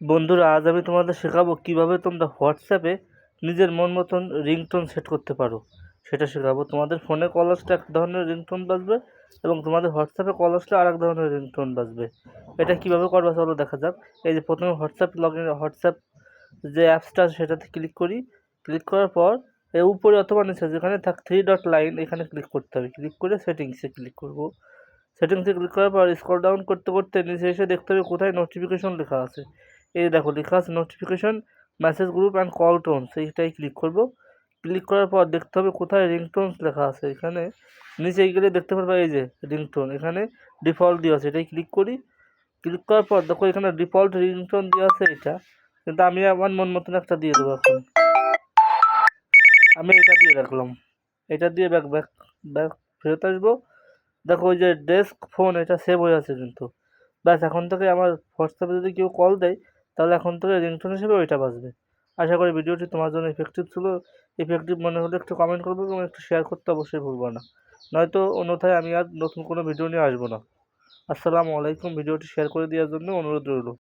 বন্ধুরা, আজ আমি তোমাদের শেখাবো কিভাবে তোমরা হোয়াটসঅ্যাপে নিজের মন মতন রিংটোন সেট করতে পারো। সেটা শেখাবো। তোমাদের ফোনে কল আসলে এক ধরনের রিংটোন বাজবে এবং তোমাদের হোয়াটসঅ্যাপে কল আসলে আর এক ধরনের রিংটোন বাজবে। এটা কিভাবে করবা চলো দেখা যাক। এই যে প্রথমে হোয়াটসঅ্যাপ যে অ্যাপসটা আছে সেটাতে ক্লিক করি। ক্লিক করার পর এর উপরে অথবা নিচে যেখানে থাক 3 ডট লাইন এখানে ক্লিক করতে হবে। ক্লিক করে সেটিংসে ক্লিক করব। সেটিংসে ক্লিক করার পর স্ক্রল ডাউন করতে করতে নিচে এসে দেখতে হবে কোথায় নোটিফিকেশন লেখা আছে। এই দেখো লেখা আছে notification, message group and call tone, সেইটাই ক্লিক করব। ক্লিক করার পর দেখতে হবে কোথায় রিংটোনস লেখা আছে। এখানে নিচে গেলে দেখতে পারবে এই যে রিংটোন, এখানে ডিফল্ট দেওয়া আছে, এটাই ক্লিক করি। ক্লিক করার পর দেখো এখানে ডিফল্ট রিংটোন দেওয়া আছে এটা, কিন্তু আমি আমার মন মতন একটা দিয়ে দেবো। এখন আমি এটা দিয়ে রাখলাম, এটা দিয়ে ব্যাক ব্যাক ব্যাক ফেরত আসবো। দেখো ওই যে ডেস্ক ফোন এটা সেভ হয়ে আছে কিন্তু। ব্যাস এখন থেকে আমার হোয়াটসঅ্যাপে যদি কেউ কল দেয় তাহলে এখন থেকে রিংটোন হিসেবে ওইটা বাজবে। আশা করি ভিডিওটি তোমার জন্য ইফেক্টিভ ছিল। ইফেক্টিভ মনে হলে একটু কমেন্ট করবে এবং একটু শেয়ার করতে অবশ্যই ভুলবো না, নয়তো অন্যথায় আমি আর নতুন কোনো ভিডিও নিয়ে আসবো না। আসসালামু আলাইকুম। ভিডিওটি শেয়ার করে দেওয়ার জন্য অনুরোধ রইল।